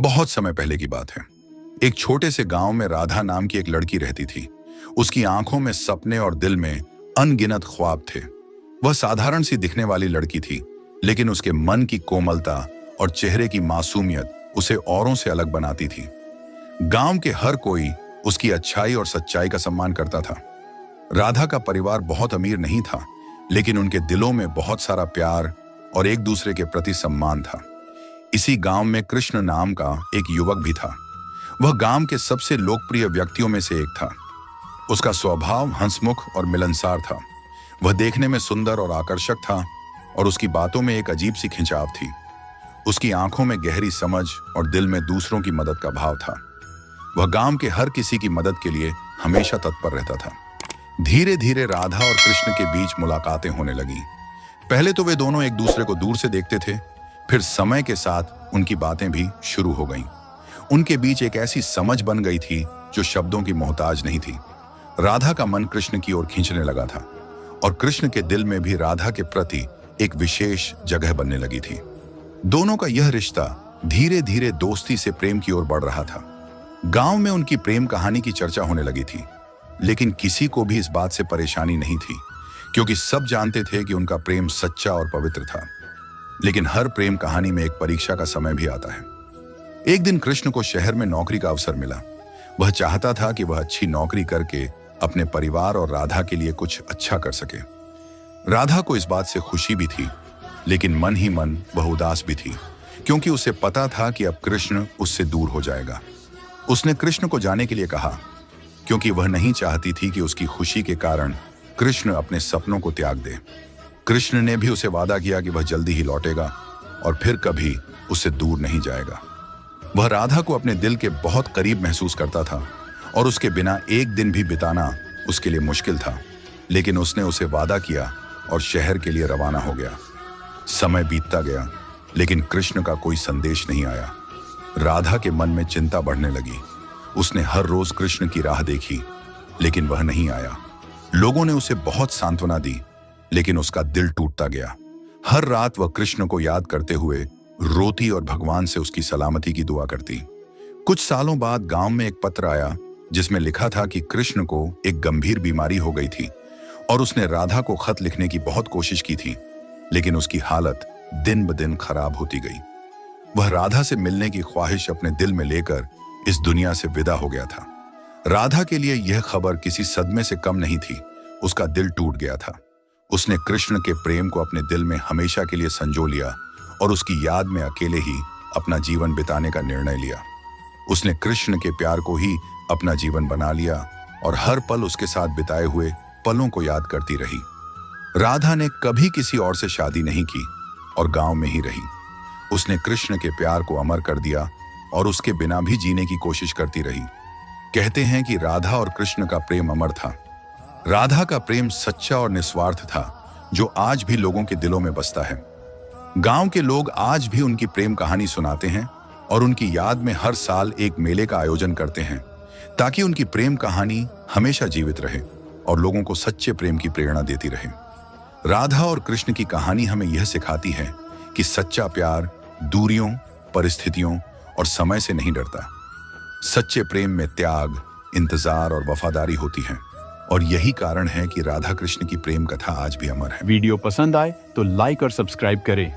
बहुत समय पहले की बात है। एक छोटे से गांव में राधा नाम की एक लड़की रहती थी। उसकी आंखों में सपने और दिल में अनगिनत ख्वाब थे। वह साधारण सी दिखने वाली लड़की थी, लेकिन उसके मन की कोमलता और चेहरे की मासूमियत उसे औरों से अलग बनाती थी। गांव के हर कोई उसकी अच्छाई और सच्चाई का सम्मान करता था। राधा का परिवार बहुत अमीर नहीं था, लेकिन उनके दिलों में बहुत सारा प्यार और एक दूसरे के प्रति सम्मान था। इसी गांव में कृष्ण नाम का एक युवक भी था। वह गांव के सबसे लोकप्रिय व्यक्तियों में से एक था। उसका स्वभाव हंसमुख और मिलनसार था। वह देखने में सुंदर और आकर्षक था और उसकी बातों में एक अजीब सी खिंचाव थी। उसकी आंखों में गहरी समझ और दिल में दूसरों की मदद का भाव था। वह गांव के हर किसी की मदद के लिए हमेशा तत्पर रहता था। धीरे धीरे राधा और कृष्ण के बीच मुलाकातें होने लगी। पहले तो वे दोनों एक दूसरे को दूर से देखते थे, फिर समय के साथ उनकी बातें भी शुरू हो गईं। उनके बीच एक ऐसी समझ बन गई थी जो शब्दों की मोहताज नहीं थी। राधा का मन कृष्ण की ओर खींचने लगा था और कृष्ण के दिल में भी राधा के प्रति एक विशेष जगह बनने लगी थी। दोनों का यह रिश्ता धीरे धीरे दोस्ती से प्रेम की ओर बढ़ रहा था। गांव में उनकी प्रेम कहानी की चर्चा होने लगी थी, लेकिन किसी को भी इस बात से परेशानी नहीं थी, क्योंकि सब जानते थे कि उनका प्रेम सच्चा और पवित्र था। लेकिन हर प्रेम कहानी में एक परीक्षा का समय भी आता है। एक दिन कृष्ण को शहर में नौकरी का अवसर मिला। वह चाहता था कि वह अच्छी नौकरी करके अपने परिवार और राधा के लिए कुछ अच्छा कर सके। राधा को इस बात से खुशी भी थी, लेकिन मन ही मन वह उदास भी थी, क्योंकि उसे पता था कि अब कृष्ण उससे दूर हो जाएगा। उसने कृष्ण को जाने के लिए कहा, क्योंकि वह नहीं चाहती थी कि उसकी खुशी के कारण कृष्ण अपने सपनों को त्याग दे। कृष्ण ने भी उसे वादा किया कि वह जल्दी ही लौटेगा और फिर कभी उससे दूर नहीं जाएगा। वह राधा को अपने दिल के बहुत करीब महसूस करता था और उसके बिना एक दिन भी बिताना उसके लिए मुश्किल था। लेकिन उसने उसे वादा किया और शहर के लिए रवाना हो गया। समय बीतता गया, लेकिन कृष्ण का कोई संदेश नहीं आया। राधा के मन में चिंता बढ़ने लगी। उसने हर रोज कृष्ण की राह देखी, लेकिन वह नहीं आया। लोगों ने उसे बहुत सांत्वना दी, लेकिन उसका दिल टूटता गया। हर रात वह कृष्ण को याद करते हुए रोती और भगवान से उसकी सलामती की दुआ करती। कुछ सालों बाद गांव में एक पत्र आया, जिसमें लिखा था कि कृष्ण को एक गंभीर बीमारी हो गई थी और उसने राधा को खत लिखने की बहुत कोशिश की थी, लेकिन उसकी हालत दिन ब दिन खराब होती गई। वह राधा से मिलने की ख्वाहिश अपने दिल में लेकर इस दुनिया से विदा हो गया था। राधा के लिए यह खबर किसी सदमे से कम नहीं थी। उसका दिल टूट गया था। उसने कृष्ण के प्रेम को अपने दिल में हमेशा के लिए संजो लिया और उसकी याद में अकेले ही अपना जीवन बिताने का निर्णय लिया। उसने कृष्ण के प्यार को ही अपना जीवन बना लिया और हर पल उसके साथ बिताए हुए पलों को याद करती रही। राधा ने कभी किसी और से शादी नहीं की और गांव में ही रही। उसने कृष्ण के प्यार को अमर कर दिया और उसके बिना भी जीने की कोशिश करती रही। कहते हैं कि राधा और कृष्ण का प्रेम अमर था। राधा का प्रेम सच्चा और निस्वार्थ था, जो आज भी लोगों के दिलों में बसता है। गांव के लोग आज भी उनकी प्रेम कहानी सुनाते हैं और उनकी याद में हर साल एक मेले का आयोजन करते हैं, ताकि उनकी प्रेम कहानी हमेशा जीवित रहे और लोगों को सच्चे प्रेम की प्रेरणा देती रहे। राधा और कृष्ण की कहानी हमें यह सिखाती है कि सच्चा प्यार दूरियों, परिस्थितियों और समय से नहीं डरता। सच्चे प्रेम में त्याग, इंतजार और वफादारी होती है, और यही कारण है कि राधा कृष्ण की प्रेम कथा आज भी अमर है। वीडियो पसंद आए तो लाइक और सब्सक्राइब करें।